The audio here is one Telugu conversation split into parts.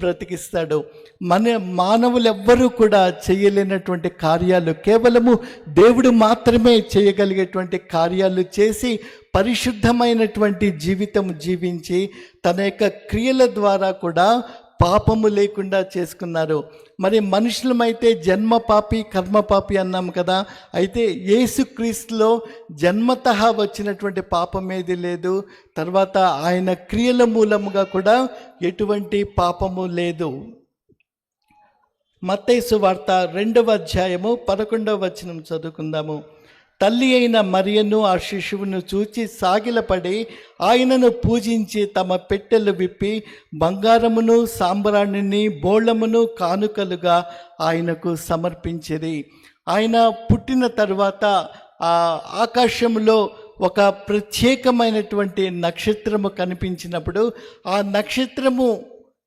బ్రతికిస్తాడు. మానవులెవ్వరూ కూడా చేయలేనటువంటి కార్యాలు కేవలము దేవుడు మాత్రమే చేయగలిగేటువంటి కార్యాలు చేసి పరిశుద్ధమైనటువంటి జీవితం జీవించి తన యొక్క క్రియల ద్వారా కూడా పాపము లేకుండా చేసుకున్నారు. మరి మనుషులమైతే జన్మ పాపి కర్మ పాపి అన్నాం కదా. అయితే యేసుక్రీస్తులో జన్మతః వచ్చినటువంటి పాపం ఏది లేదు. తర్వాత ఆయన క్రియల మూలముగా కూడా ఎటువంటి పాపము లేదు. మత్తయి సువార్త 2వ అధ్యాయము 11వ వచనం చదువుకుందాము. తల్లి అయిన మరియను ఆ శిశువును చూచి సాగిలపడి ఆయనను పూజించి తమ పెట్టెలు విప్పి బంగారమును సాంబ్రాణిని బోళమును కానుకలుగా ఆయనకు సమర్పించిరి. ఆయన పుట్టిన తరువాత ఆకాశంలో ఒక ప్రత్యేకమైనటువంటి నక్షత్రము కనిపించినప్పుడు ఆ నక్షత్రము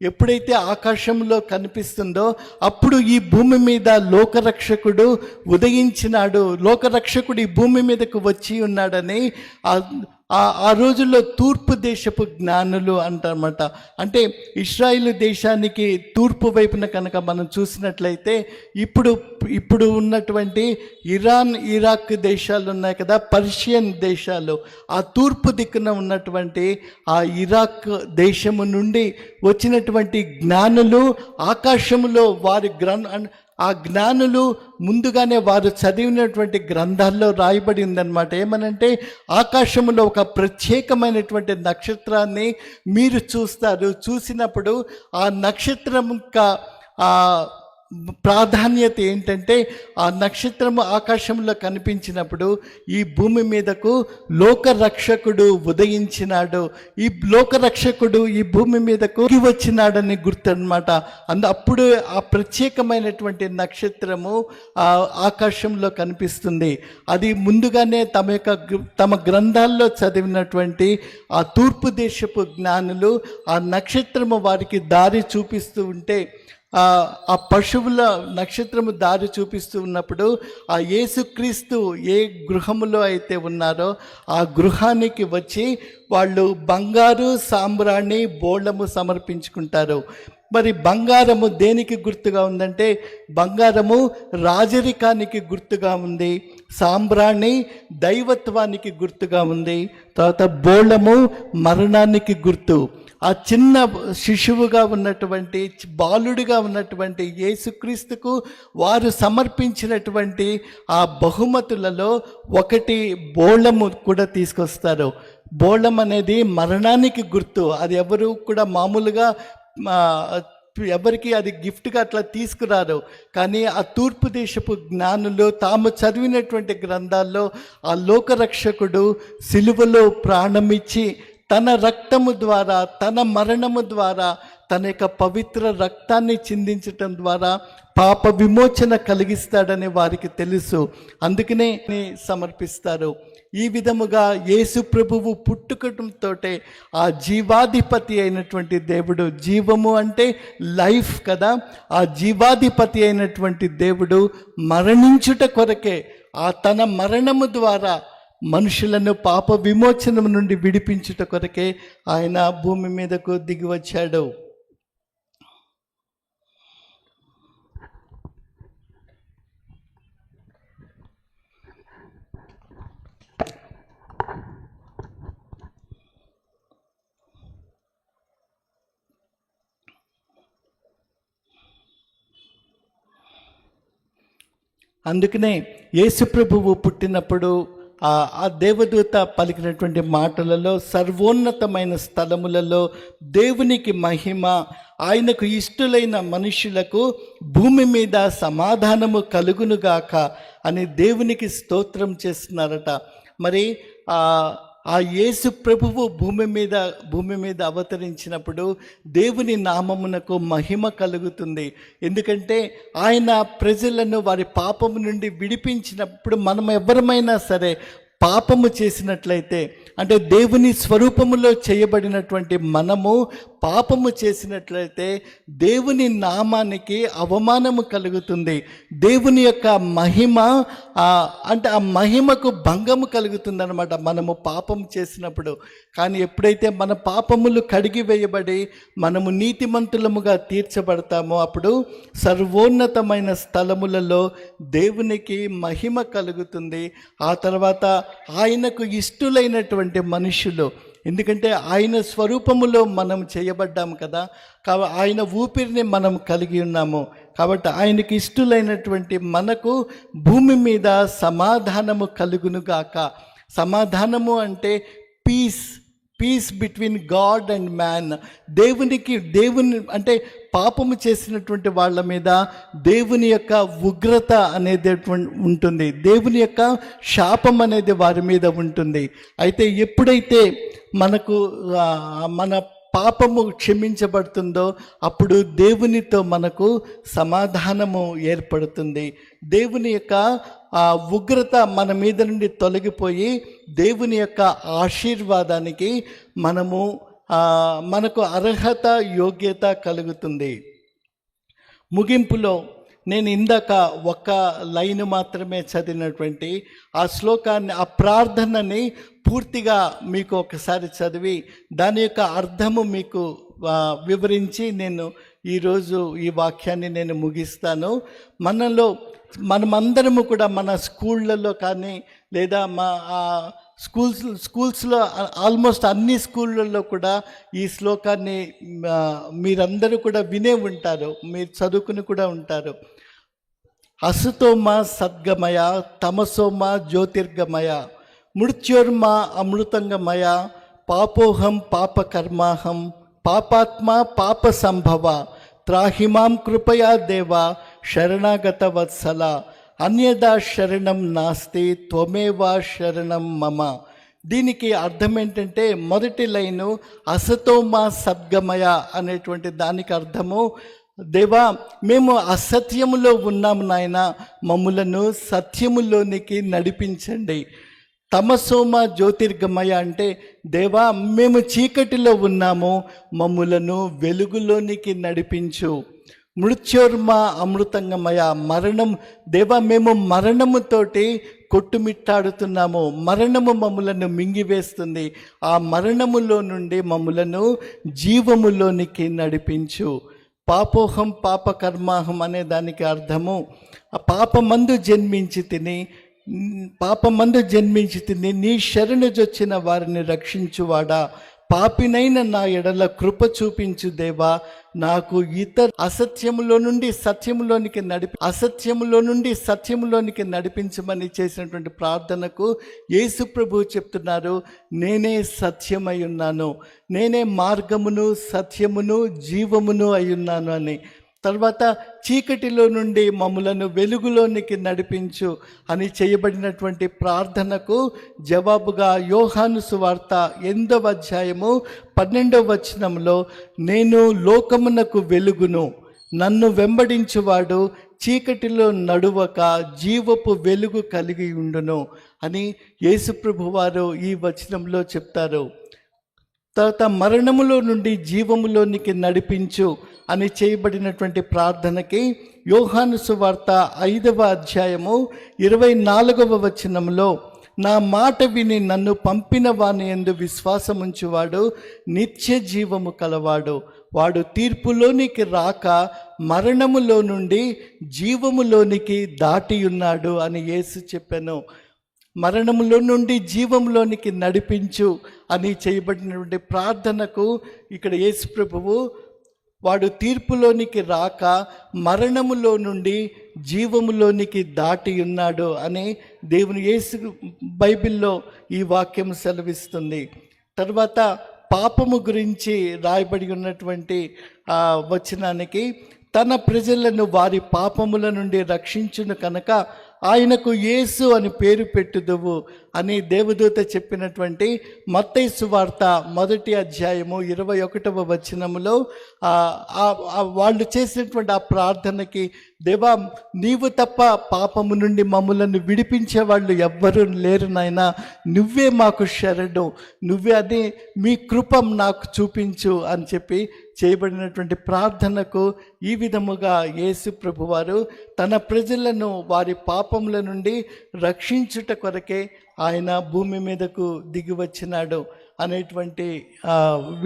ఎప్పుడైతే ఆకాశంలో కనిపిస్తుందో అప్పుడు ఈ భూమి మీద లోకరక్షకుడు ఉదయించినాడు, లోకరక్షకుడు ఈ భూమి మీదకు వచ్చి ఉన్నాడని ఆ రోజుల్లో తూర్పు దేశపు జ్ఞానులు అంటారన్నమాట. అంటే ఇశ్రాయేలు దేశానికి తూర్పు వైపున కనుక మనం చూసినట్లయితే ఇప్పుడు ఉన్నటువంటి ఇరాన్ ఇరాక్ దేశాలు ఉన్నాయి కదా, పర్షియన్ దేశాలు, ఆ తూర్పు దిక్కున ఉన్నటువంటి ఆ ఇరాక్ దేశము నుండి వచ్చినటువంటి జ్ఞానులు ఆకాశములో వారి ఆ జ్ఞానులు ముందుగానే వారు చదివినటువంటి గ్రంథాల్లో రాయబడి ఉందన్నమాట. ఏమనంటే ఆకాశంలో ఒక ప్రత్యేకమైనటువంటి నక్షత్రాన్ని మీరు చూస్తారు. చూసినప్పుడు ఆ నక్షత్రం యొక్క ప్రాధాన్యత ఏంటంటే ఆ నక్షత్రము ఆకాశంలో కనిపించినప్పుడు ఈ భూమి మీదకు లోకరక్షకుడు ఉదయించినాడు, ఈ లోకరక్షకుడు ఈ భూమి మీదకు వచ్చినాడని గుర్తు అనమాట. అప్పుడు ఆ ప్రత్యేకమైనటువంటి నక్షత్రము ఆకాశంలో కనిపిస్తుంది. అది ముందుగానే తమ గ్రంథాల్లో చదివినటువంటి ఆ తూర్పు దేశపు జ్ఞానులు ఆ నక్షత్రము వారికి దారి చూపిస్తూ ఉంటే ఆ పశువుల నక్షత్రము దారి చూపిస్తూ ఉన్నప్పుడు ఆ యేసుక్రీస్తు ఏ గృహములో అయితే ఉన్నారో ఆ గృహానికి వచ్చి వాళ్ళు బంగారు సాంబ్రాణి బోళము సమర్పించుకుంటారు. మరి బంగారము దేనికి గుర్తుగా ఉందంటే బంగారము రాజరికానికి గుర్తుగా ఉంది, సాంబ్రాణి దైవత్వానికి గుర్తుగా ఉంది, తర్వాత బోళము మరణానికి గుర్తు. ఆ చిన్న శిశువుగా ఉన్నటువంటి బాలుడిగా ఉన్నటువంటి యేసుక్రీస్తుకు వారు సమర్పించినటువంటి ఆ బహుమతులలో ఒకటి బోళము కూడా తీసుకొస్తారు. బోళం అనేది మరణానికి గుర్తు. అది ఎవరు కూడా మామూలుగా ఎవరికి అది గిఫ్ట్గా అట్లా తీసుకురారు. కానీ ఆ తూర్పు దేశపు జ్ఞానులు తాము చదివినటువంటి గ్రంథాల్లో ఆ లోకరక్షకుడు సిలువలో ప్రాణమిచ్చి తన రక్తము ద్వారా తన మరణము ద్వారా తన యొక్క పవిత్ర రక్తాన్ని చిందించటం ద్వారా పాప విమోచన కలిగిస్తాడని వారికి తెలుసు. అందుకనే సమర్పిస్తారు. ఈ విధముగా యేసు ప్రభువు పుట్టుకటంతో ఆ జీవాధిపతి అయినటువంటి దేవుడు, జీవము అంటే లైఫ్ కదా, ఆ జీవాధిపతి అయినటువంటి దేవుడు మరణించుట కొరకే తన మరణము ద్వారా మనుషులను పాప విమోచనం నుండి విడిపించుట కొరకే ఆయన భూమి మీదకు దిగి వచ్చాడు. అందుకనే యేసు ప్రభువు పుట్టినప్పుడు ఆ దేవదూత పలికినటువంటి మాటలలో సర్వోన్నతమైన స్థలములలో దేవునికి మహిమ, ఆయనకు ఇష్టలైన మనుషులకు భూమి మీద సమాధానము కలుగునుగాక అని దేవునికి స్తోత్రం చేస్తున్నారట. మరి ఆ యేసు ప్రభువు భూమి మీద అవతరించినప్పుడు దేవుని నామమునకు మహిమ కలుగుతుంది. ఎందుకంటే ఆయన ప్రజలను వారి పాపము నుండి విడిపించినప్పుడు మనం ఎవరమైనా సరే పాపము చేసినట్లయితే, అంటే దేవుని స్వరూపములో చేయబడినటువంటి మనము పాపము చేసినట్లయితే దేవుని నామానికి అవమానము కలుగుతుంది, దేవుని యొక్క మహిమ అంటే ఆ మహిమకు భంగము కలుగుతుంది అనమాట మనము పాపం చేసినప్పుడు. కానీ ఎప్పుడైతే మన పాపములు కడిగి వేయబడి మనము నీతిమంతులముగా తీర్చబడతామో అప్పుడు సర్వోన్నతమైన స్థలములలో దేవునికి మహిమ కలుగుతుంది. ఆ తర్వాత ఆయనకు ఇష్టులైనటువంటి మనుషులు, ఎందుకంటే ఆయన స్వరూపములో మనం చేయబడ్డాము కదా, కాబట్టి ఆయన ఊపిరిని మనం కలిగి ఉన్నాము. కాబట్టి ఆయనకి ఇష్టులైనటువంటి మనకు భూమి మీద సమాధానము కలుగునుగాక. సమాధానము అంటే piece between God and man. దేవుని అంటే పాపము చేసినటువంటి వాళ్ళ మీద దేవుని యొక్క ఉగ్రత అనేది ఉంటుంది, దేవుని యొక్క శాపం అనేది వారి మీద ఉంటుంది. అయితే ఎప్పుడైతే మనకు మన పాపము క్షమించబడుతుందో అప్పుడు దేవునితో మనకు సమాధానము ఏర్పడుతుంది. దేవుని యొక్క ఉగ్రత మన మీద నుండి తొలగిపోయి దేవుని యొక్క ఆశీర్వాదానికి మనకు అర్హత, యోగ్యత కలుగుతుంది. ముగింపులో నేను ఇందాక ఒక్క లైన్ మాత్రమే చదివినటువంటి ఆ శ్లోకాన్ని, ఆ ప్రార్థనని పూర్తిగా మీకు ఒకసారి చదివి దాని యొక్క అర్థము మీకు వివరించి నేను ఈరోజు ఈ వాక్యాన్ని నేను ముగిస్తాను. మనమందరము కూడా మన స్కూళ్ళల్లో కానీ లేదా మా స్కూల్స్లో ఆల్మోస్ట్ అన్ని స్కూళ్ళల్లో కూడా ఈ శ్లోకాన్ని మీరందరూ కూడా వినే ఉంటారు, మీరు చదువుకుని కూడా ఉంటారు. అసుతోమ సద్గమయ, తమసోమ జ్యోతిర్గమయ, మృత్యోర్మ అమృతంగమయ, పాపోహం పాపకర్మాహం, పాపాత్మ పాప సంభవ, త్రాహిమాం కృపయా దేవ శరణాగత వత్సల, అన్యదా శరణం నాస్తి త్వమేవా శరణం మమ. దీనికి అర్థం ఏంటంటే, మొదటి లైను అసతోమ సద్గమయ అనేటువంటి దానికి అర్థము, దేవా మేము అసత్యములో ఉన్నాము నాయన, మమ్ములను సత్యములోనికి నడిపించండి. తమసోమ జ్యోతిర్గమయ అంటే, దేవా మేము చీకటిలో ఉన్నాము, మమ్ములను వెలుగులోనికి నడిపించు. మృత్యోర్మ అమృతంగమయ, దేవా మేము మరణముతోటి కొట్టుమిట్టాడుతున్నాము, మరణము మమ్ములను మింగివేస్తుంది, ఆ మరణములో నుండి మమ్ములను జీవములోనికి నడిపించు. పాపోహం పాపకర్మాహం అనే దానికి అర్థము, పాపమందు జన్మించి తిని నీ శరణుజొచ్చిన వారిని రక్షించువాడా, పాపినైన నా ఎడల కృప చూపించు దేవా, నాకు అసత్యములో నుండి సత్యములోనికి నడిపించమని చేసినటువంటి ప్రార్థనకు యేసు ప్రభువు చెప్తున్నారు, నేనే సత్యమై ఉన్నాను, నేనే మార్గమును సత్యమును జీవమును అయ్యున్నాను అని. తర్వాత చీకటిలో నుండి మమ్ములను వెలుగులోనికి నడిపించు అని చేయబడినటువంటి ప్రార్థనకు జవాబుగా యోహాను సువార్త 8వ అధ్యాయము 12వ వచనంలో, నేను లోకమునకు వెలుగును, నన్ను వెంబడించువాడు చీకటిలో నడువక జీవపు వెలుగు కలిగి ఉండును అని యేసుప్రభు వారు ఈ వచనంలో చెప్తారు. తర్వాత మరణములో నుండి జీవములోనికి నడిపించు అని చేయబడినటువంటి ప్రార్థనకి యోహాను సువార్త 5వ అధ్యాయము 24వ వచనంలో, నా మాట విని నన్ను పంపిన వాని యందు విశ్వాసముంచువాడు నిత్య జీవము కలవాడు, వాడు తీర్పులోనికి రాక మరణములో నుండి జీవములోనికి దాటి ఉన్నాడు అని యేసు చెప్పాను. మరణములో నుండి జీవంలోనికి నడిపించు అని చేయబడినటువంటి ప్రార్థనకు ఇక్కడ యేసు ప్రభువు వాడు తీర్పులోనికి రాక మరణములో నుండి జీవములోనికి దాటి ఉన్నాడు అని దేవుని యేసు బైబిల్లో ఈ వాక్యం సెలవిస్తుంది. తర్వాత పాపము గురించి రాయబడి ఉన్నటువంటి వచనానికి, తన ప్రజలను వారి పాపముల నుండి రక్షించును కనుక ఆయనకు యేసు అని పేరు పెట్టుదువు అని దేవదూత చెప్పినటువంటి మత్తయి సువార్త 1వ అధ్యాయము 21వ వచనములో వాళ్ళు చేసినటువంటి ఆ ప్రార్థనకి, దేవా నీవు తప్ప పాపము నుండి మమ్ములను విడిపించే వాళ్ళు ఎవ్వరూ లేరు నాయనా, నువ్వే మాకు శరణు, నువ్వే అది మీ కృపం నాకు చూపించు అని చెప్పి చేయబడినటువంటి ప్రార్థనకు ఈ విధముగా యేసు ప్రభువారు తన ప్రజలను వారి పాపముల నుండి రక్షించుట కొరకే ఆయన భూమి మీదకు దిగి వచ్చినాడు అనేటువంటి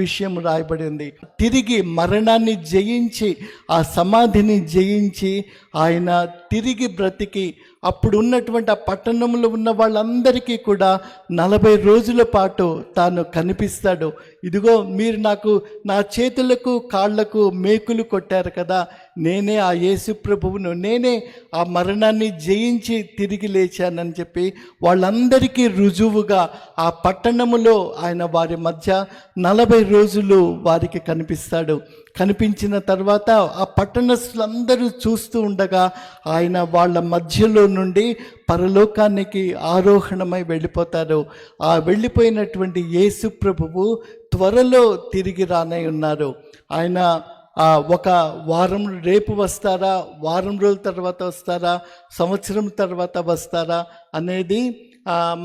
విషయం రాయబడింది. తిరిగి మరణాన్ని జయించి, ఆ సమాధిని జయించి ఆయన తిరిగి బ్రతికి అప్పుడు ఉన్నటువంటి ఆ పట్టణంలో ఉన్న వాళ్ళందరికీ కూడా 40 రోజుల పాటు తాను కనిపిస్తాడు. ఇదిగో మీరు నాకు నా చేతులకు కాళ్లకు మేకులు కొట్టారు కదా, నేనే ఆ యేసు ప్రభువును, నేనే ఆ మరణాన్ని జయించి తిరిగి లేచానని చెప్పి వాళ్ళందరికీ రుజువుగా ఆ పట్టణములో ఆయన వారి మధ్య 40 రోజులు వారికి కనిపిస్తాడు. కనిపించిన తర్వాత ఆ పట్టణస్థులందరూ చూస్తూ ఉండగా ఆయన వాళ్ళ మధ్యలో నుండి పరలోకానికి ఆరోహణమై వెళ్ళిపోతారు. ఆ వెళ్ళిపోయినటువంటి యేసు ప్రభువు త్వరలో తిరిగి రానై ఉన్నారు. ఆయన ఒక వారం రేపు వస్తారా, వారం రోజుల తర్వాత వస్తారా, సంవత్సరం తర్వాత వస్తారా అనేది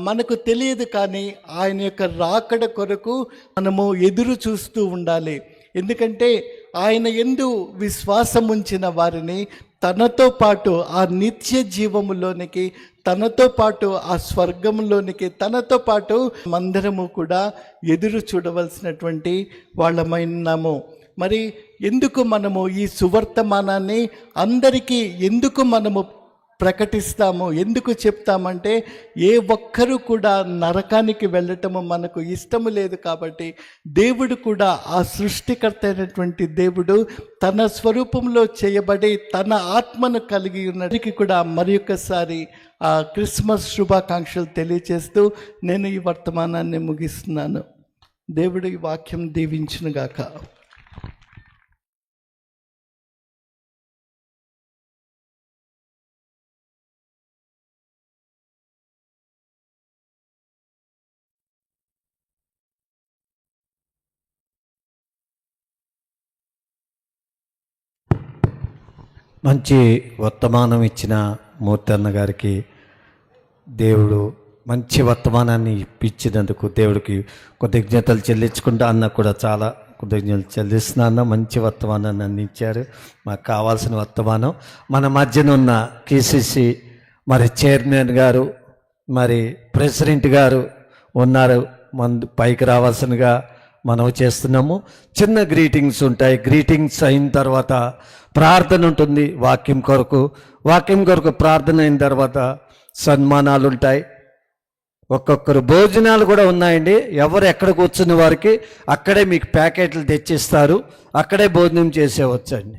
మనకు తెలియదు. కానీ ఆయన యొక్క రాకడ కొరకు మనము ఎదురు చూస్తూ ఉండాలి. ఎందుకంటే ఆయన యందు విశ్వాసం ఉంచిన వారిని తనతో పాటు ఆ నిత్య జీవములోనికి, తనతో పాటు ఆ స్వర్గంలోనికి, తనతో పాటు మందరము కూడా ఎదురు చూడవలసినటువంటి వాళ్ళమైనాము. మరి ఎందుకు మనము ఈ సువర్తమానాన్ని అందరికీ ఎందుకు మనము ప్రకటిస్తాము, ఎందుకు చెప్తామంటే ఏ ఒక్కరూ కూడా నరకానికి వెళ్ళటము మనకు ఇష్టము లేదు. కాబట్టి దేవుడు కూడా, ఆ సృష్టికర్త అయినటువంటి దేవుడు తన స్వరూపంలో చేయబడి తన ఆత్మను కలిగి ఉన్నటికి కూడా మరి ఒక్కసారి క్రిస్మస్ శుభాకాంక్షలు తెలియచేస్తూ నేను ఈ వర్తమానాన్ని ముగిస్తున్నాను. దేవుడు ఈ వాక్యం దీవించునుగాక. మంచి వర్తమానం ఇచ్చిన మూర్తన్న గారికి దేవుడు మంచి వర్తమానాన్ని ఇప్పించినందుకు దేవుడికి కృతజ్ఞతలు చెల్లించుకుంటా. అన్న కూడా చాలా కృతజ్ఞతలు చెల్లిస్తున్నా. మంచి వర్తమానాన్ని అందించారు. మాకు కావాల్సిన వర్తమానం. మన మధ్యన ఉన్న కేసీసీ మరి చైర్మన్ గారు, మరి ప్రెసిడెంట్ గారు ఉన్నారు. పైకి రావాల్సినగా మనం చేస్తున్నాము. చిన్న గ్రీటింగ్స్ ఉంటాయి. గ్రీటింగ్స్ అయిన తర్వాత ప్రార్థన ఉంటుంది వాక్యం కొరకు ప్రార్థన అయిన తర్వాత సన్మానాలు ఉంటాయి. ఒక్కొక్కరు భోజనాలు కూడా ఉన్నాయండి. ఎవరు ఎక్కడ కూర్చున్న వారికి అక్కడే మీకు ప్యాకెట్లు తెచ్చిస్తారు, అక్కడే భోజనం చేసేవచ్చండి.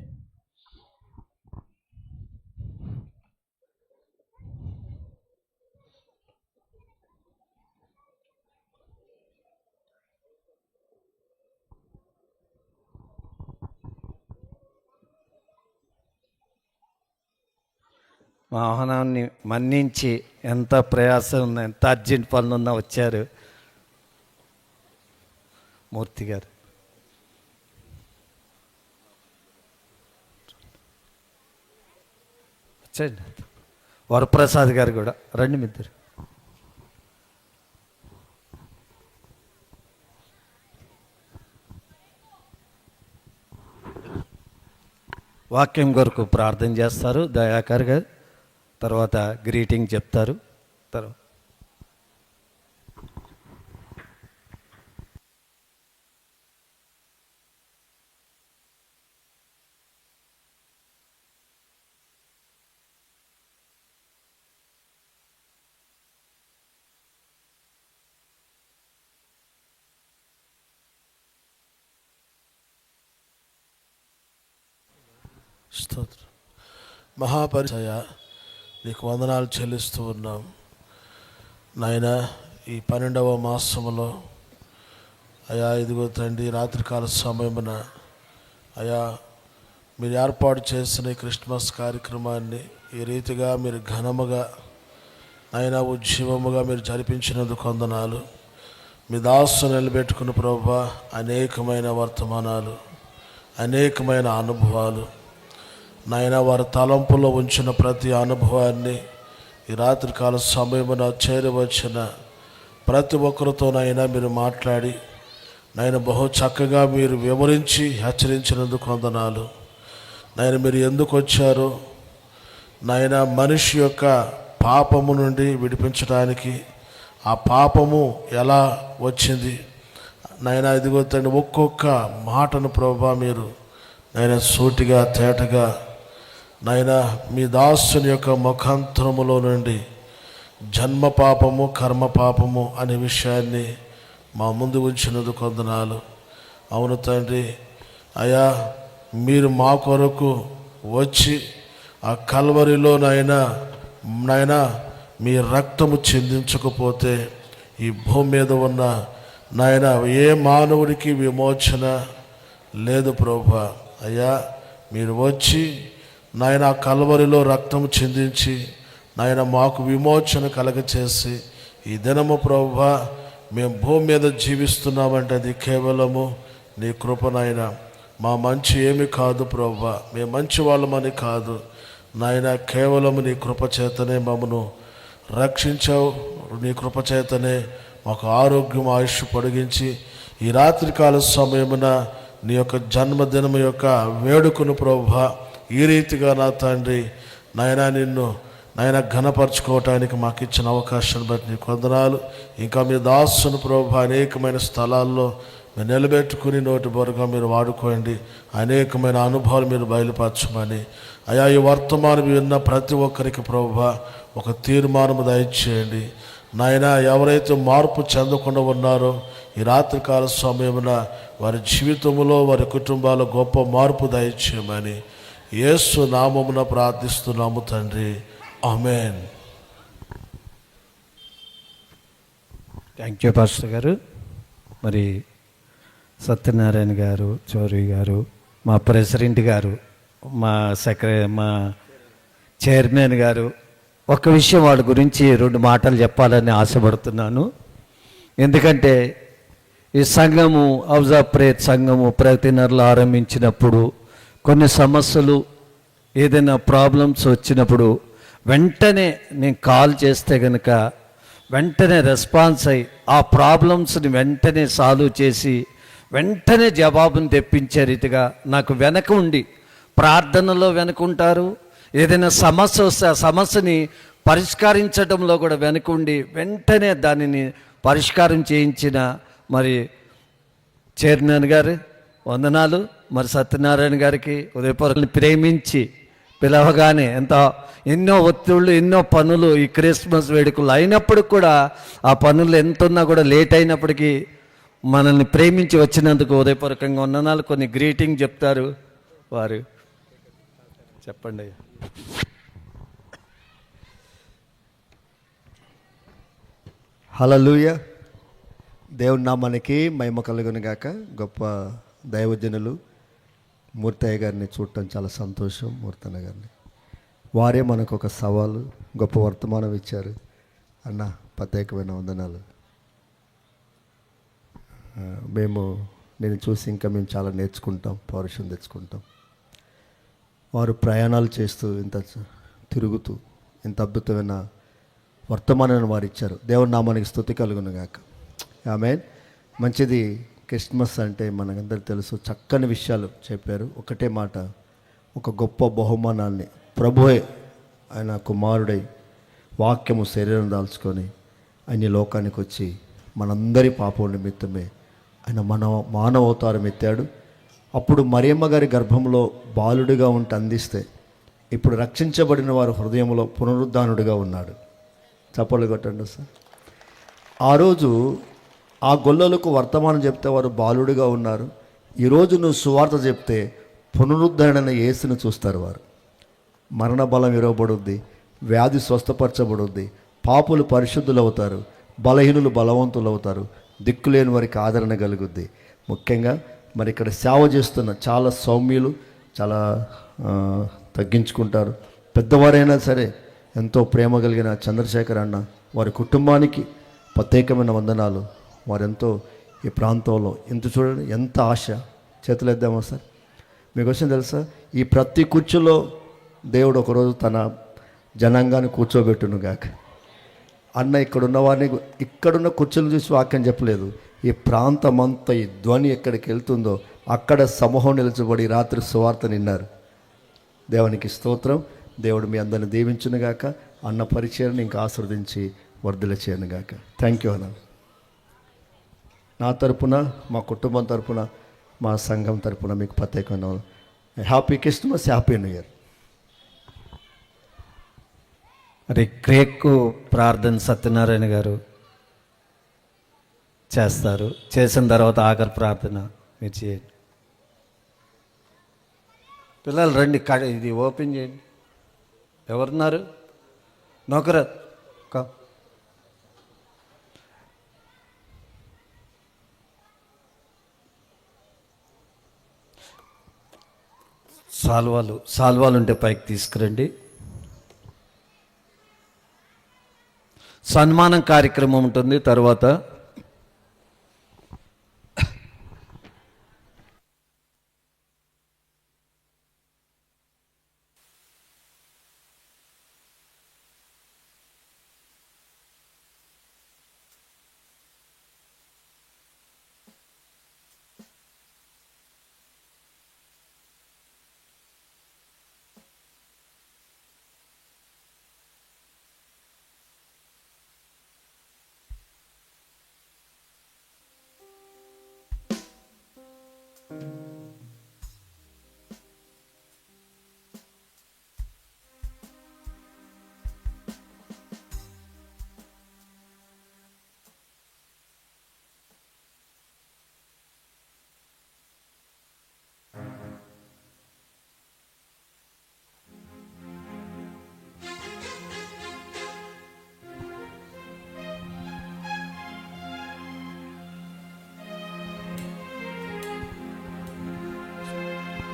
మా ఆహ్వానాన్ని మన్నించి ఎంత ప్రయాసం ఉన్నా, ఎంత అర్జెంట్ పనులు ఉన్నా వచ్చారు మూర్తి గారు. వచ్చండి. వరప్రసాద్ గారు కూడా రండి. మిద్దరు వాక్యం కొరకు ప్రార్థన చేస్తారు. దయాకర్ గారు తర్వాత గ్రీటింగ్ చెప్తారు. తర్వాత స్తోత్రం. మహాపరిచయ నీకు వందనాలు చెల్లిస్తూ ఉన్నాం నాయన. ఈ 12వ మాసములో అయా ఇదిగో తండ్రి, రాత్రికాల సమయమున అయా మీరు ఏర్పాటు చేసిన క్రిస్మస్ కార్యక్రమాన్ని ఈ రీతిగా మీరు ఘనముగా నాయన ఉజ్జీవముగా మీరు జరిపించినందుకు వందనాలు. మీ దాసు నిలబెట్టుకున్న ప్రభువా అనేకమైన వర్తమానాలు, అనేకమైన అనుభవాలు నాయన వారి తలంపులో ఉంచిన ప్రతి అనుభవాన్ని ఈ రాత్రికాల సమయమున చేరవచ్చిన ప్రతి ఒక్కరితోనైనా మీరు మాట్లాడి నాయన బహు చక్కగా మీరు వివరించి హెచ్చరించినందుకు వందనాలు. నాయన మీరు ఎందుకు వచ్చారో నాయన మనిషి యొక్క పాపము నుండి విడిపించడానికి, ఆ పాపము ఎలా వచ్చింది నాయన, ఇదిగో తండ్రి ఒక్కొక్క మాటను ప్రభువా మీరు నాయన సూటిగా తేటగా నాయన మీ దాసుని యొక్క ముఖాంతరములో నుండి జన్మ పాపము కర్మ పాపము అనే విషయాన్ని మా ముందు ఉంచినందుకు వందనాలు. అవును తండ్రి, అయా మీరు మా కొరకు వచ్చి ఆ కల్వరిలో నాయన మీ రక్తము చెందించకపోతే ఈ భూమి మీద ఉన్న నాయన ఏ మానవుడికి విమోచన లేదు ప్రభువా. అయ్యా మీరు వచ్చి నాయన ఆ కల్వరిలో రక్తము చెందించి నాయన మాకు విమోచన కలగచేసి ఈ దినము ప్రభువా మేము భూమి మీద జీవిస్తున్నామంటే అది కేవలము నీ కృప నాయన. మా మంచి ఏమి కాదు ప్రభువా, మేము మంచి వాళ్ళమని కాదు నాయన, కేవలము నీ కృప చేతనే మమ్మను రక్షించావు. నీ కృప చేతనే మాకు ఆరోగ్యం ఆయుష్ పొడిగించి ఈ రాత్రికాల సమయమున నీ యొక్క జన్మదినము యొక్క వేడుకను ప్రభువా ఈ రీతిగా నా తండ్రి నాయన నిన్ను నాయన ఘనపరచుకోవటానికి మాకు ఇచ్చిన అవకాశాన్ని బట్టి నీకు వందనాలు. ఇంకా మీ దాసును ప్రభువా అనేకమైన స్థలాల్లో మీరు నిలబెట్టుకుని నోటి బొరుగా మీరు వాడుకోండి. అనేకమైన అనుభవాలు మీరు బయలుపరచమని అయా ఈ వర్తమానం విన్న ప్రతి ఒక్కరికి ప్రభువా ఒక తీర్మానము దయచేయండి నాయన. ఎవరైతే మార్పు చెందకుండా ఉన్నారో ఈ రాత్రికాల సమయమున వారి జీవితంలో వారి కుటుంబాల గొప్ప మార్పు దయచేయమని యేసు నామమున ప్రార్థిస్తున్నాము తండ్రి, ఆమేన్. థ్యాంక్ యూ పాస్టర్ గారు. మరి సత్యనారాయణ గారు, చౌరి గారు, మా ప్రెసిడెంట్ గారు, మా మా చైర్మన్ గారు ఒక విషయం వాళ్ళ గురించి 2 మాటలు చెప్పాలని ఆశపడుతున్నాను. ఎందుకంటే ఈ సంఘము హౌస్ ఆఫ్ ప్రేయర్ సంఘము ప్రతి నెలలో ఆరంభించినప్పుడు కొన్ని సమస్యలు ఏదైనా ప్రాబ్లమ్స్ వచ్చినప్పుడు వెంటనే నేను కాల్ చేస్తే కనుక వెంటనే రెస్పాన్స్ అయ్యి ఆ ప్రాబ్లమ్స్ని వెంటనే సాల్వ్ చేసి వెంటనే జవాబును తెప్పించే రీతిగా నాకు వెనక ఉండి ప్రార్థనలో వెనుకుంటారు. ఏదైనా సమస్య వస్తే ఆ సమస్యని పరిష్కరించడంలో కూడా వెనుకుండి వెంటనే దానిని పరిష్కారం చేయించిన మరి చైర్మన్ గారు వందనాలు. మరి సత్యనారాయణ గారికి ఉదయపూర్వని ప్రేమించి పిలవగానే ఎన్నో ఒత్తిళ్ళు ఎన్నో పనులు ఈ క్రిస్మస్ వేడుకలు అయినప్పుడు కూడా ఆ పనులు ఎంత ఉన్నా కూడా లేట్ అయినప్పటికీ మనల్ని ప్రేమించి వచ్చినందుకు ఉదయపూర్వకంగా వందనాలు. కొన్ని గ్రీటింగ్ చెప్తారు వారు, చెప్పండి. హల్లెలూయా. దేవుని నామానికి మహిమ కలుగును గాక. గొప్ప దైవజనులు మూర్తయ్య గారిని చూడటం చాలా సంతోషం. మూర్తన్న గారిని వారే మనకు ఒక సవాలు, గొప్ప వర్తమానం ఇచ్చారు అన్న. ప్రత్యేకమైన వందనాలు. నేను చూసి ఇంకా మేము చాలా నేర్చుకుంటాం, పౌరుషం తెచ్చుకుంటాం. వారు ప్రయాణాలు చేస్తూ ఇంత తిరుగుతూ ఇంత అద్భుతమైన వర్తమానాన్ని వారు ఇచ్చారు. దేవుని నామానికి స్తుతి కలుగును గాక. ఆమేన్. మంచిది. క్రిస్మస్ అంటే మనకందరికీ తెలుసు, చక్కని విషయాలు చెప్పారు. ఒకటే మాట, ఒక గొప్ప బహుమానాన్ని ప్రభువే ఆయన కుమారుడై వాక్యము శరీరం దాల్చుకొని ఆయన లోకానికి వచ్చి మనందరి పాపం నిమిత్తమే ఆయన మానవతారం ఎత్తాడు. అప్పుడు మరియమ్మ గారి గర్భంలో బాలుడిగా ఉంటే అందిస్తే ఇప్పుడు రక్షించబడిన వారి హృదయంలో పునరుద్ధానుడిగా ఉన్నాడు. చప్పట్లు కొట్టండి సార్. ఆ రోజు ఆ గొల్లలకు వర్తమానం చెప్తే వారు బాలుడిగా ఉన్నారు. ఈరోజు నువ్వు సువార్త చెప్తే పునరుద్ధరణ యేసును చూస్తారు. వారు మరణ బలం విరవబడుద్ది, వ్యాధి స్వస్థపరచబడుద్ది, పాపులు పరిశుద్ధులు అవుతారు, బలహీనులు బలవంతులు అవుతారు, దిక్కులేని వారికి ఆదరణ కలుగుద్ది. ముఖ్యంగా మరి ఇక్కడ సేవ చేస్తున్న చాలా సౌమ్యులు, చాలా తగ్గించుకుంటారు. పెద్దవారైనా సరే ఎంతో ప్రేమ కలిగిన చంద్రశేఖర్ అన్న వారి కుటుంబానికి ప్రత్యేకమైన వందనాలు. వారెంతో ఈ ప్రాంతంలో ఇంత చూడండి, ఎంత ఆశ. చేతులు ఎద్దామా సార్? మీకు వచ్చింది తెలుసా, ఈ ప్రతి కుర్చీలో దేవుడు ఒకరోజు తన జనాంగాన్ని కూర్చోబెట్టును గాక. అన్న ఇక్కడున్న వారిని, ఇక్కడున్న కుర్చీలు చూసి వాక్యం చెప్పలేదు. ఈ ప్రాంతం అంతా ఈ ధ్వని ఎక్కడికి వెళ్తుందో అక్కడ సమూహం నిలిచబడి రాత్రి సువార్త నిన్నారు. దేవునికి స్తోత్రం. దేవుడు మీ అందరిని దీవించునుగాక. అన్న పరిచయాన్ని ఇంకా ఆశీర్వదించి వర్ధల చేయనుగాక. థ్యాంక్ యూ అన్న. నా తరపున, మా కుటుంబం తరపున, మా సంఘం తరపున మీకు ప్రత్యేకమైన happy Christmas, happy new year. మరి గ్రేక్కు ప్రార్థన సత్యనారాయణ గారు చేస్తారు. చేసిన తర్వాత ఆఖరి ప్రార్థన మీరు చేయండి. పిల్లలు రండి, ఇది ఓపెన్ చేయండి. ఎవరున్నారు? నౌకర సాల్వాలు ఉంటే పైకి తీసుకురండి. సన్మానం కార్యక్రమం ఉంటుంది తర్వాత.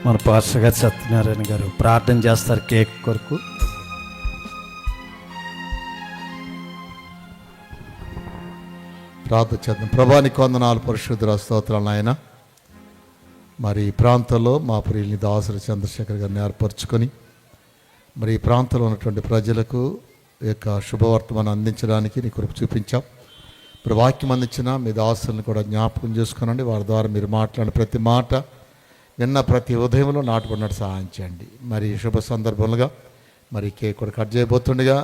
మన పాస్టర్ గారు సత్యనారాయణ గారు ప్రార్థన చేస్తారు కేక్ కొరకు. ప్రార్థన చేద్దాం. ప్రభానికి వందనాలు, పరిశుద్ధ స్తోత్రాలు ఆయన. మరి ఈ ప్రాంతంలో మా ప్రియుని దాసులు చంద్రశేఖర్ గారిని ఏర్పరచుకొని మరి ఈ ప్రాంతంలో ఉన్నటువంటి ప్రజలకు ఈ యొక్క శుభవర్తమానం అందించడానికి నీ కృప చూపించాం. ఇప్పుడు వాక్యం అందించిన మీ దాసులను కూడా జ్ఞాపకం చేసుకునండి. వారి ద్వారా మీరు మాట్లాడిన ప్రతి మాట, నిన్న ప్రతి ఉదయంలో నాటుకున్నట్టు సహాయం చేయండి. మరి శుభ సందర్భంగా మరి కేక్ కూడా కట్ చేయబోతుండగా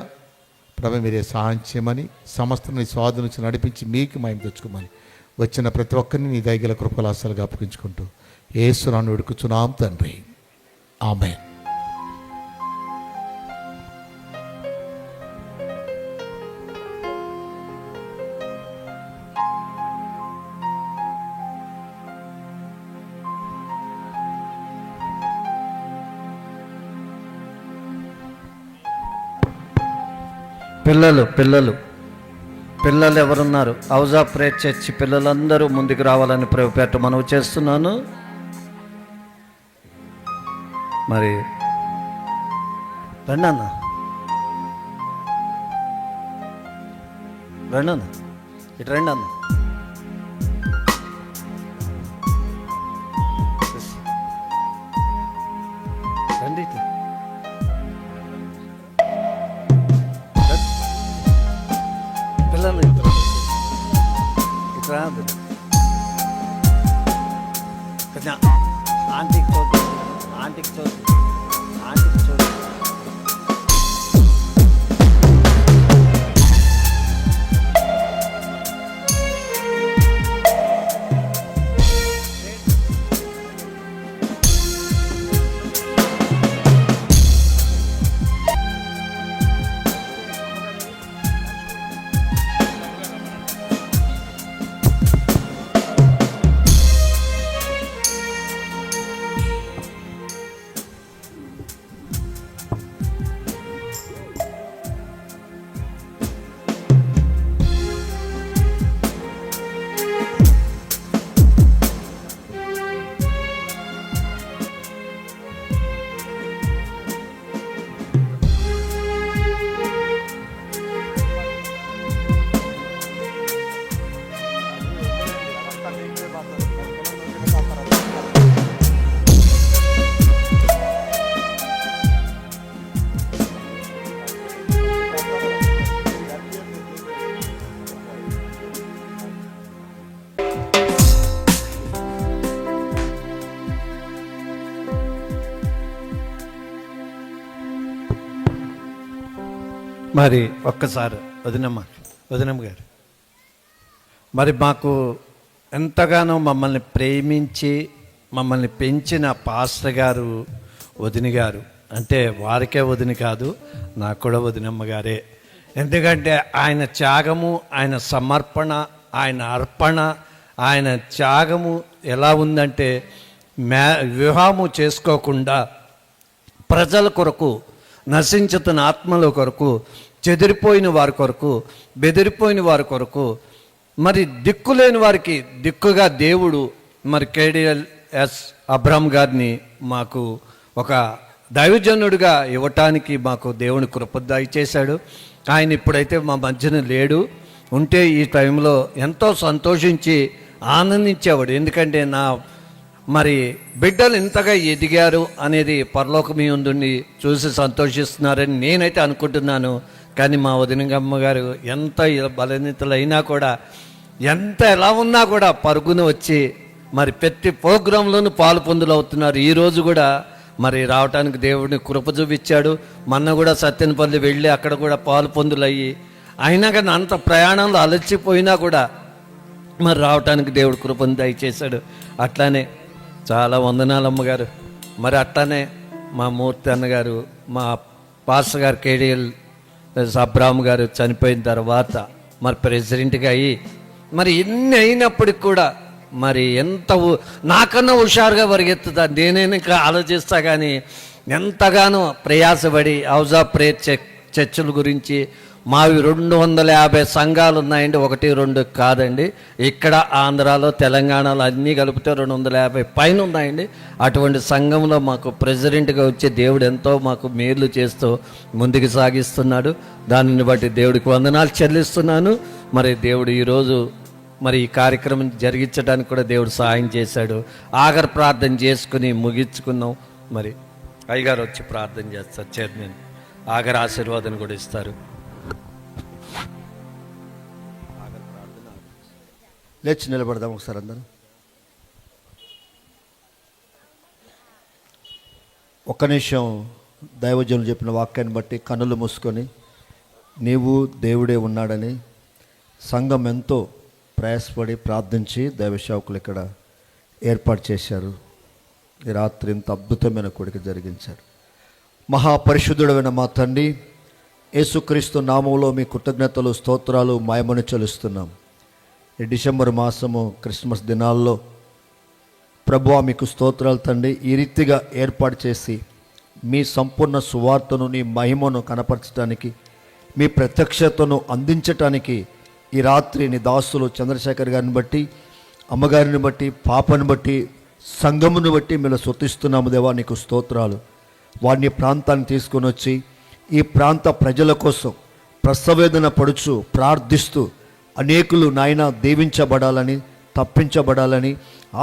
ప్రభు మీరే సహాయం చేయమని, సమస్త నీ స్వాధీనం నుంచి నడిపించి మీకు మహిమ తెచ్చుకోమని, వచ్చిన ప్రతి ఒక్కరిని నీ దయగల కృపలాసాలుగా అప్పగించుకుంటూ యేసు నామమున వేడుకొంచున్నాం తండ్రి, ఆమేన్. పిల్లలు ఎవరున్నారు? హౌస్ ఆఫ్ ప్రేయర్ చర్చి పిల్లలందరూ ముందుకు రావాలని ప్రభుపేట మనవి చేస్తున్నాను. మరి రండి ఇటు రండి అన్న. రండి ఇట్లా. పిల్లలు ఇట్లా కొంచెం ఆంటీకి చూద్దాం. మరి ఒక్కసారి వదినమ్మ గారు మరి మాకు ఎంతగానో మమ్మల్ని ప్రేమించి మమ్మల్ని పెంచిన పాస్టర్ గారు వదిన గారు, అంటే వారికే వదిన కాదు, నాకు కూడా వదినమ్మ గారే. ఎందుకంటే ఆయన త్యాగము, ఆయన సమర్పణ, ఆయన అర్పణ, ఆయన త్యాగము ఎలా ఉందంటే వివాహము చేసుకోకుండా ప్రజల కొరకు, నశించుతున్న ఆత్మల కొరకు, చెదిరిపోయిన వారి కొరకు, బెదిరిపోయిన వారి కొరకు, మరి దిక్కులేని వారికి దిక్కుగా దేవుడు మరి KDS అబ్రహం గారిని మాకు ఒక దైవజనుడిగా ఇవ్వటానికి మాకు దేవుని కృప దయచేశాడు. ఆయన ఇప్పుడైతే మా మధ్యన లేడు. ఉంటే ఈ టైంలో ఎంతో సంతోషించి ఆనందించేవాడు. ఎందుకంటే మరి బిడ్డలు ఇంతగా ఎదిగారు అనేది పరలోకమీయుండి చూసి సంతోషిస్తున్నారని నేనైతే అనుకుంటున్నాను. కానీ మా వదినగమ్మ గారు ఎంత బలనీతులైనా కూడా, ఎంత ఎలా ఉన్నా కూడా పరుగున వచ్చి మరి ప్రతి ప్రోగ్రాంలోనూ పాలు పొందులవుతున్నారు. ఈరోజు కూడా మరి రావటానికి దేవుడిని కృప చూపించాడు. మొన్న కూడా సత్యనపల్లి వెళ్ళి అక్కడ కూడా పాలు పొందులయ్యి, అయినా కానీ అంత ప్రయాణంలో అలసిపోయినా కూడా మరి రావటానికి దేవుడు కృపను దయచేశాడు. అట్లానే చాలా వందనాలు అమ్మగారు. మరి అట్లానే మా మూర్తి అన్నగారు, మా పాస్టర్ గారు KDS అబ్రాహం గారు చనిపోయిన తర్వాత మరి ప్రెసిడెంట్గా అయ్యి మరి ఎన్ని అయినప్పటికి కూడా మరి ఎంత నాకన్నా హుషారుగా పరిగెత్తుతా, నేనైనా ఇంకా ఆలోచిస్తా. కానీ ఎంతగానో ప్రయాసపడి హౌస్ ఆఫ్ ప్రేయర్ చర్చల గురించి మావి 250 సంఘాలు ఉన్నాయండి, 1-2 కాదండి. ఇక్కడ ఆంధ్రాలో, తెలంగాణలో అన్నీ కలిపితే 250 పైన ఉన్నాయండి. అటువంటి సంఘంలో మాకు ప్రెసిడెంట్గా వచ్చే దేవుడు ఎంతో మాకు మేలు చేస్తూ ముందుకు సాగిస్తున్నాడు. దానిని బట్టి దేవుడికి వందనాలు చెల్లిస్తున్నాను. మరి దేవుడు ఈరోజు మరి ఈ కార్యక్రమం జరిగించడానికి కూడా దేవుడు సహాయం చేశాడు. ఆఖరి ప్రార్థన చేసుకుని ముగించుకున్నాం. మరి అయ్యగారు వచ్చి ప్రార్థన చేస్తారు, చైర్మన్ ఆఖరి ఆశీర్వాదం కూడా ఇస్తారు. లేచి నిలబడదాం ఒకసారి అందరం. ఒక్క నిమిషం దైవజనులు చెప్పిన వాక్యాన్ని బట్టి కన్నులు మూసుకొని, నీవు దేవుడే ఉన్నాడని సంఘం ఎంతో ప్రయాసపడి ప్రార్థించి దైవ సేవకులు ఇక్కడ ఏర్పాటు చేశారు. ఈ రాత్రి ఇంత అద్భుతమైన కోరిక జరిగించారు. మహాపరిశుద్ధుడైన మా తండ్రి యేసుక్రీస్తు నామములో మీ కృతజ్ఞతలు, స్తోత్రాలు, మహిమను చెల్లిస్తున్నాం. ఈ డిసెంబర్ మాసము క్రిస్మస్ దినాల్లో ప్రభువా మీకు స్తోత్రాలు తండ్రి. ఈ రీతిగా ఏర్పాటు చేసి మీ సంపూర్ణ సువార్తను, నీ మహిమను కనపరచడానికి, మీ ప్రత్యక్షతను అందించటానికి ఈ రాత్రి నీ దాసులు చంద్రశేఖర్ గారిని బట్టి, అమ్మగారిని బట్టి, పాపను బట్టి, సంఘమును బట్టి మేము స్తుతిస్తున్నాము దేవా, నీకు స్తోత్రాలు. వారిని ప్రాంతాన్ని తీసుకొని వచ్చి ఈ ప్రాంత ప్రజల కోసం ప్రసవేదన పడుచు ప్రార్థిస్తూ అనేకులు నాయన దీవించబడాలని, తప్పించబడాలని,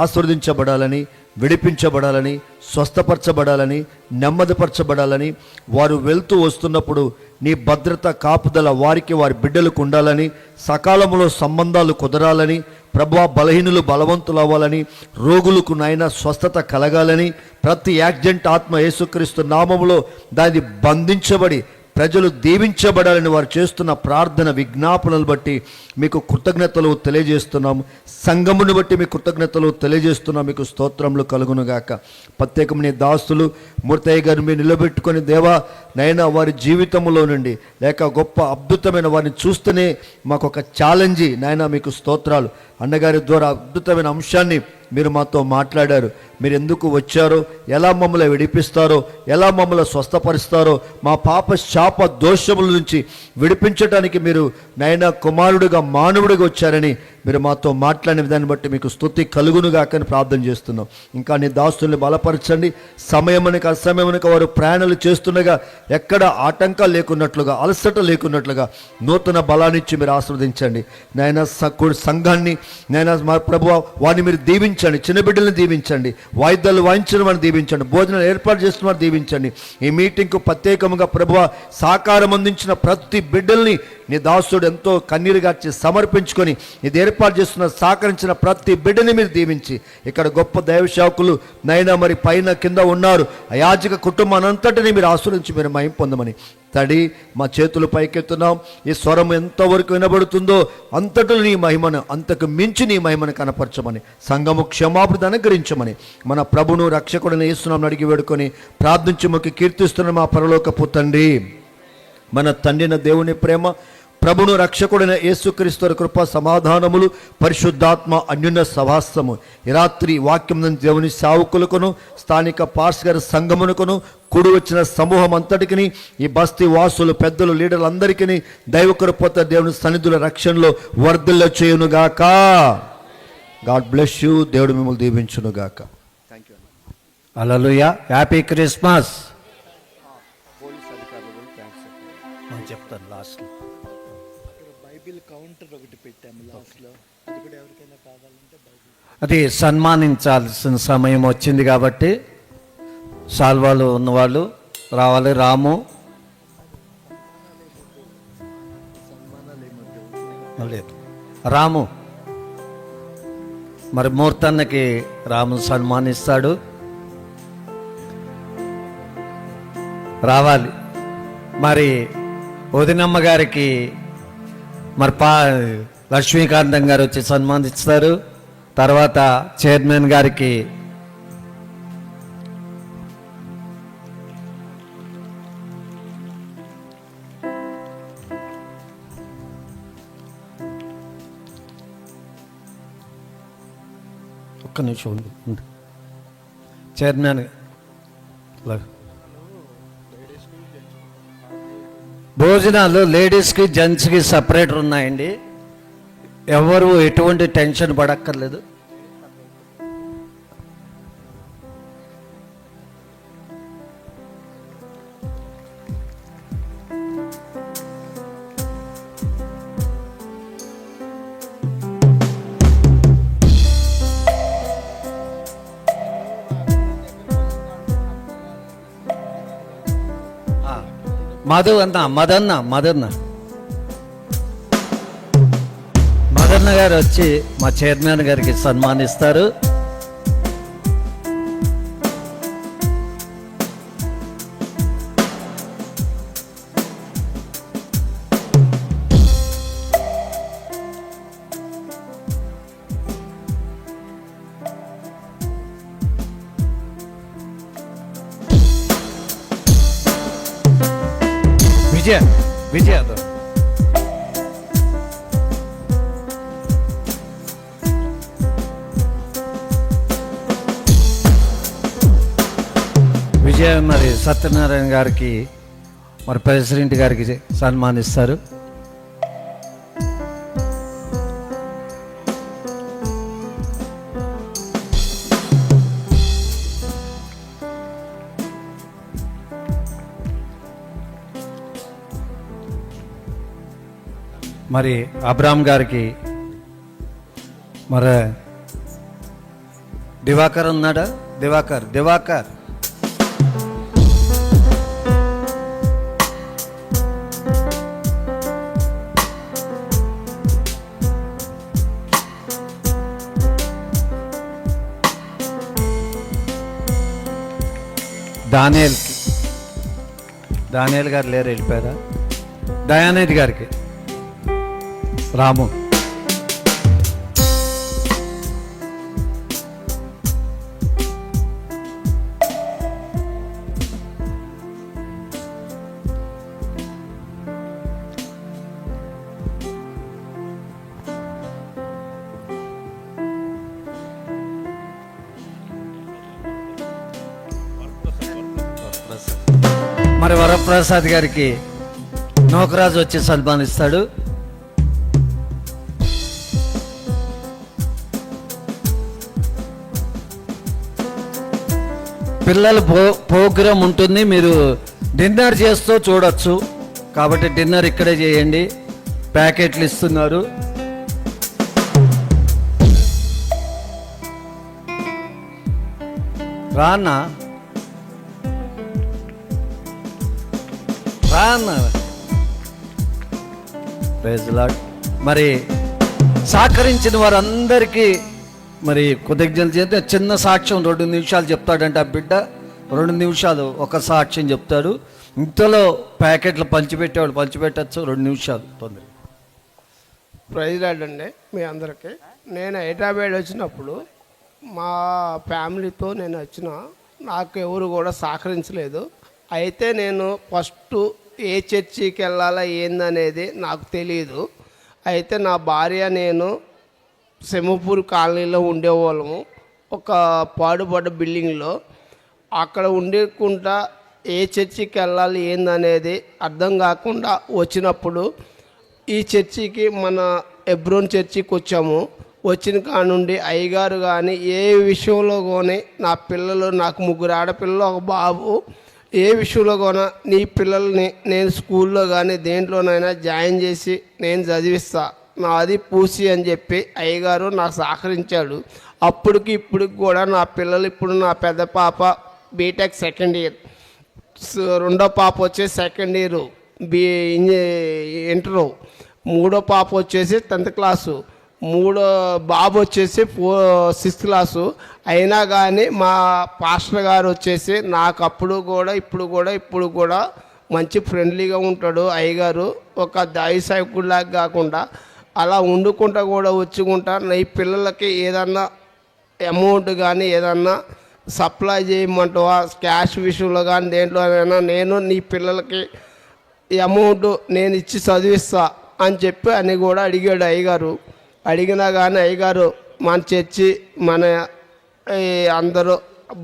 ఆశీర్వదించబడాలని, విడిపించబడాలని, స్వస్థపరచబడాలని, నెమ్మదిపరచబడాలని, వారు వెళ్తూ వస్తున్నప్పుడు నీ భద్రత కాపుదల వారికి, వారి బిడ్డలకు ఉండాలని, సకాలంలో సంబంధాలు కుదరాలని, ప్రభువా బలహీనులు బలవంతులు అవ్వాలని, రోగులకు నాయన స్వస్థత కలగాలని, ప్రతి యాక్సిడెంట్ ఆత్మ యేసుక్రీస్తు నామములో దాన్ని బంధించబడి ప్రజలు దీవించబడాలని వారు చేస్తున్న ప్రార్థన విజ్ఞాపనలు బట్టి మీకు కృతజ్ఞతలు తెలియజేస్తున్నాము. సంఘమును బట్టి మీ కృతజ్ఞతలు తెలియజేస్తున్నాం. మీకు స్తోత్రములు కలుగునుగాక. ప్రత్యేకమైన దాసులు మూర్తయ్య గారిని మీరు నిలబెట్టుకొని దేవా నైనా వారి జీవితంలో నుండి లేక గొప్ప అద్భుతమైన వారిని చూస్తేనే మాకు ఒక ఛాలెంజ్ నాయన, మీకు స్తోత్రాలు. అన్నగారి ద్వారా అద్భుతమైన అంశాన్ని మీరు మాతో మాట్లాడారు. మీరు ఎందుకు వచ్చారో, ఎలా మమ్మల్ని విడిపిస్తారో, ఎలా మమ్మల్ని స్వస్థపరుస్తారో, మా పాప శాప దోషముల నుంచి విడిపించడానికి మీరు నైనా కుమారుడిగా మానవుడిగా వచ్చారని మీరు మాతో మాట్లాడిన విధాన్ని బట్టి మీకు స్తుతి కలుగునుగాకని ప్రార్థన చేస్తున్నాం. ఇంకా నీ దాస్తుల్ని బలపరచండి. సమయమునక అసమయమునక వారు ప్రయాణాలు చేస్తుండగా ఎక్కడ ఆటంకాలు లేకున్నట్లుగా, అలసట లేకున్నట్లుగా నూతన బలాన్నిచ్చి మీరు ఆస్వాదించండి. నాయన సంఘాన్ని నాయన మా ప్రభువా వారిని మీరు దీవించండి. చిన్న బిడ్డలను దీవించండి. వాయిద్యాలు వాయించిన వారిని దీవించండి. భోజనాలు ఏర్పాటు చేసిన వారిని దీవించండి. ఈ మీటింగ్కు ప్రత్యేకంగా ప్రభువా సహకారం అందించిన ప్రతి బిడ్డల్ని నీ దాసుడు ఎంతో కన్నీరు గార్చి సమర్పించుకొని ఇది ఏర్పాటు చేస్తున్న సహకరించిన ప్రతి బిడ్డని మీరు దీవించి, ఇక్కడ గొప్ప దైవ సేవకులు నైనా మరి పైన కింద ఉన్నారు, ఆ యాజక కుటుంబాన్ని అంతటిని మీరు ఆశ్రయించి మీరు మహిమ పొందమని తడి మా చేతులు పైకెత్తున్నాం. ఈ స్వరం ఎంతవరకు వినబడుతుందో అంతటా నీ మహిమను, అంతకు మించి నీ మహిమను కనపరచమని, సంఘము క్షమాపణ అనుగ్రహించమని మన ప్రభును రక్షకుడిని యేసునామమున అడిగి వేడుకొని ప్రార్థించి మొక్కి కీర్తిస్తున్న మా పరలోకపు తండ్రి, మన తండ్రిన దేవుని ప్రేమ, ప్రభును రక్షకుడైన యేసుక్రీస్తు కృప, సమాధానములు, పరిశుద్ధాత్మ అన్యున్న సహవాసము ఈ రాత్రి వాక్యం దేవుని సేవకులకును స్థానిక పాస్టర్ సంఘమునకును కూడి వచ్చిన సమూహం అంతటికి, ఈ బస్తీ వాసులు, పెద్దలు, లీడర్లందరికీ దైవ కృపతో దేవుని సన్నిధుల రక్షణలో వర్ధిల్ల చేయునుగాక. God bless you. దేవుడు మిమ్మల్ని దీవించునుగాక. హల్లెలూయా. Happy Christmas. చెప్తాను లాస్ట్లో. బైబిల్ కౌంటర్ ఒకటి పెట్టాము లాస్ట్లో, అది కూడా ఎవరికైనా కావాలంటే అది సన్మానించాల్సిన సమయం వచ్చింది కాబట్టి సాల్వాలు ఉన్నవాళ్ళు రావాలి. రాము లేదు, రాము మరి మూర్తన్నకి రాము సన్మానిస్తాడు, రావాలి. మరి వదినమ్మ గారికి మరి లక్ష్మీకాంతం గారు వచ్చి సన్మానిస్తారు. తర్వాత చైర్మన్ గారికి ఒక్క నిమిషం ఉంది. చైర్మన్ భోజనాలు లేడీస్కి జెంట్స్కి సపరేటర్ ఉన్నాయండి. ఎవరు ఎటువంటి టెన్షన్ పడక్కర్లేదు. మదన్న గారు వచ్చి మా చైర్మన్ గారికి సన్మానిస్తారు. విజయ మరి సత్యనారాయణ గారికి మరి ప్రెసిడెంట్ గారికి సన్మానిస్తారు. మరి అబ్రామ్ గారికి మరి దివాకర్ ఉన్నాడా? దివాకర్ దానియేల్ గారు లేరు, వెళ్ళిపోయారా? దయానిధి గారికి రాము. మరి వరప్రసాద్ గారికి నోకరాజు వచ్చి సన్మానిస్తాడు. పిల్లల ప్రోగ్రాం ఉంటుంది, మీరు డిన్నర్ చేస్తూ చూడొచ్చు. కాబట్టి డిన్నర్ ఇక్కడే చేయండి. ప్యాకెట్లు ఇస్తున్నారు. రానా ప్రైజ్ లార్డ్. మరి సహకరించిన వారందరికీ మరి కృతజ్ఞతలు చేస్తే చిన్న సాక్ష్యం 2 నిమిషాలు చెప్తాడంటే ఆ బిడ్డ 2 నిమిషాలు ఒక సాక్ష్యం చెప్తాడు. ఇంతలో ప్యాకెట్లు పంచిపెట్టేవాడు పంచిపెట్టచ్చు 2 నిమిషాలు తొందర. ప్రైజ్ లార్డ్ అండి మీ అందరికీ. నేను హైదరాబాద్ వచ్చినప్పుడు మా ఫ్యామిలీతో నేను వచ్చిన, నాకు ఎవరు కూడా సహకరించలేదు. అయితే నేను ఫస్ట్ ఏ చర్చికి వెళ్ళాలా ఏందనేది నాకు తెలియదు. అయితే నా భార్య నేను సెమపూర్ కాలనీలో ఉండేవాళ్ళము, ఒక పాడుపడ్డ బిల్డింగ్లో. అక్కడ ఉండకుండా ఏ చర్చికి వెళ్ళాలి ఏందనేది అర్థం కాకుండా వచ్చినప్పుడు ఈ చర్చికి మన ఎబ్రోన్ చర్చికి వచ్చాము. వచ్చిన కాడ నుండి అయ్యగారు కానీ ఏ విషయంలో కానీ నా పిల్లలు, నాకు 3 ఆడపిల్లలు 1 బాబు, ఏ విషయంలో కూడా నీ పిల్లల్ని నేను స్కూల్లో కానీ దేంట్లోనైనా జాయిన్ చేసి నేను చదివిస్తా, నాది పూసి అని చెప్పి అయ్యగారు నాకు సహకరించాడు. అప్పటికి ఇప్పటికి కూడా నా పిల్లలు, ఇప్పుడు నా పెద్ద పాప బీటెక్ 2nd ఇయర్, రెండో పాప వచ్చేసి 2nd ఇయర్ ఇంటరు, మూడో పాప వచ్చేసి 10th క్లాసు, మూడో బాబు వచ్చేసి 6th క్లాసు. అయినా కానీ మా పాస్టర్ గారు వచ్చేసి నాకు అప్పుడు కూడా ఇప్పుడు కూడా మంచి ఫ్రెండ్లీగా ఉంటాడు అయ్యగారు. ఒక దాయిసాయకుడిలాగా కాకుండా అలా వండుకుంటా కూడా వచ్చుకుంటా ఈ పిల్లలకి ఏదన్నా అమౌంట్ కానీ ఏదన్నా సప్లై చేయమంటావా క్యాష్ విషయంలో కానీ దేంట్లోనైనా నేను నీ పిల్లలకి ఈ అమౌంట్ నేను ఇచ్చి చదివిస్తా అని చెప్పి అని కూడా అడిగాడు అయ్యగారు. అడిగినా కానీ అయ్యగారు మన చర్చి మన అందరూ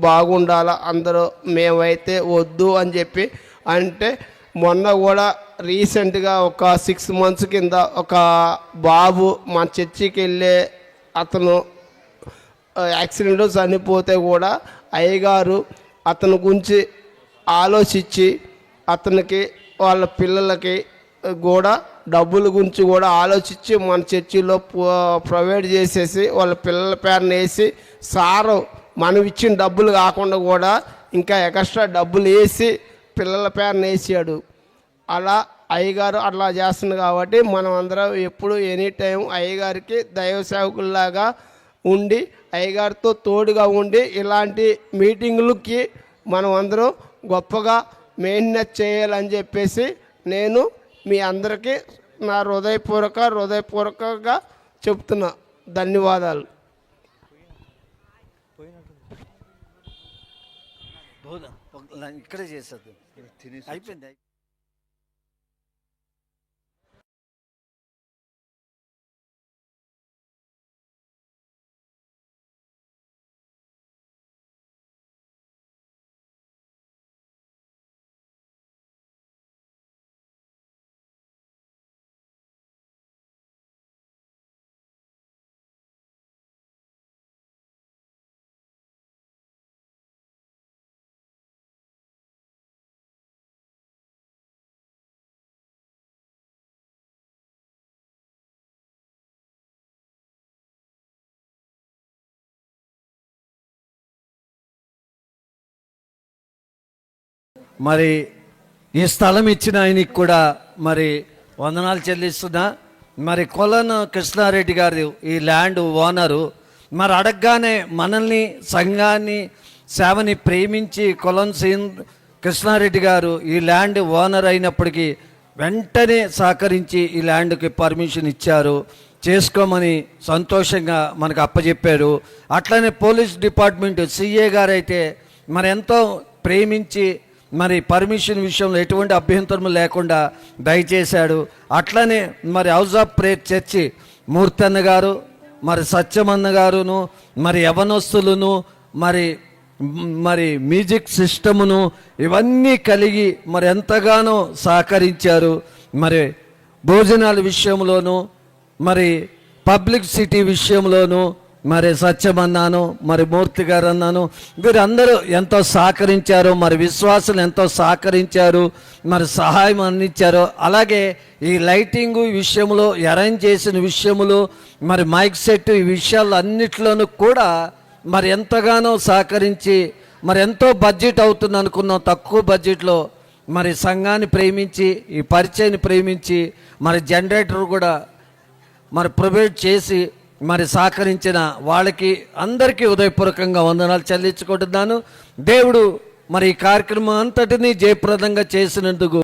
బాగుండాలా, అందరూ మేమైతే వద్దు అని చెప్పి అంటే మొన్న కూడా రీసెంట్గా ఒక 6 months కింద ఒక బాబు మన చర్చికి వెళ్ళే అతను యాక్సిడెంట్ చనిపోతే కూడా అయ్యగారు అతని గురించి ఆలోచించి అతనికి వాళ్ళ పిల్లలకి కూడా డబ్బుల గురించి కూడా ఆలోచించి మన చర్చిలో ప్రొవైడ్ చేసేసి వాళ్ళ పిల్లల పేరున వేసి సారు మనం ఇచ్చిన డబ్బులు కాకుండా కూడా ఇంకా ఎక్స్ట్రా డబ్బులు వేసి పిల్లల పేరున వేసాడు. అలా అయ్యగారు అట్లా చేస్తుంది కాబట్టి మనం అందరం ఎప్పుడు ఎనీ టైం అయ్యగారికి దైవ సేవకుల్లాగా ఉండి అయ్యగారితో తోడుగా ఉండి ఇలాంటి మీటింగులకి మనం అందరం గొప్పగా మెయింటెనెన్స్ చేయాలని చెప్పేసి నేను మీ అందరికీ నా హృదయపూర్వకంగా చెప్తున్నా. ధన్యవాదాలు. ఇక్కడే చేసేది అయిపోయింది. మరి ఈ స్థలం ఇచ్చిన ఆయనకి కూడా మరి వందనాలు చెల్లిస్తున్నా. మరి కొలను కృష్ణారెడ్డి గారు ఈ ల్యాండ్ ఓనరు. మరి అడగగానే మనల్ని సంఘాన్ని సేవని ప్రేమించి కొలను కృష్ణారెడ్డి గారు ఈ ల్యాండ్ ఓనర్ అయినప్పటికీ వెంటనే సహకరించి ఈ ల్యాండ్కి పర్మిషన్ ఇచ్చారు, చేసుకోమని సంతోషంగా మనకు అప్పచెప్పారు. అట్లనే పోలీస్ డిపార్ట్మెంట్ సిఏ గారు అయితే మరి ఎంతో ప్రేమించి మరి పర్మిషన్ విషయంలో ఎటువంటి అభ్యంతరం లేకుండా దయచేశాడు. అట్లనే మరి హౌస్ ఆఫ్ ప్రేయర్ చర్చి మూర్తన్న గారు, మరి సత్యమన్న గారును, మరి యవనస్తులను, మరి మ్యూజిక్ సిస్టమును ఇవన్నీ కలిగి మరి ఎంతగానో సహకరించారు. మరి భోజనాల విషయంలోనూ మరి పబ్లిక్ సిటీ విషయంలోనూ మరి సత్యమన్నాను, మరి మూర్తి గారు అన్నాను, వీరందరూ ఎంతో సహకరించారు. మరి విశ్వాసులు ఎంతో సహకరించారు, మరి సహాయం అందించారు. అలాగే ఈ లైటింగ్ విషయంలో అరేంజ్ చేసిన విషయములు మరి మైక్ సెట్ ఈ విషయాలు అన్నిట్లోనూ కూడా మరి ఎంతగానో సహకరించి మరి ఎంతో బడ్జెట్ అవుతుంది అనుకున్నాం, తక్కువ బడ్జెట్లో మరి సంఘాన్ని ప్రేమించి ఈ పరిచయాన్ని ప్రేమించి మరి జనరేటర్ కూడా మరి ప్రొవైడ్ చేసి మరి సహకరించిన వాళ్ళకి అందరికీ హృదయపూర్వకంగా వందనాలు చెల్లించుకుంటున్నాను. దేవుడు మరి ఈ కార్యక్రమం అంతటినీ జయప్రదంగా చేసినందుకు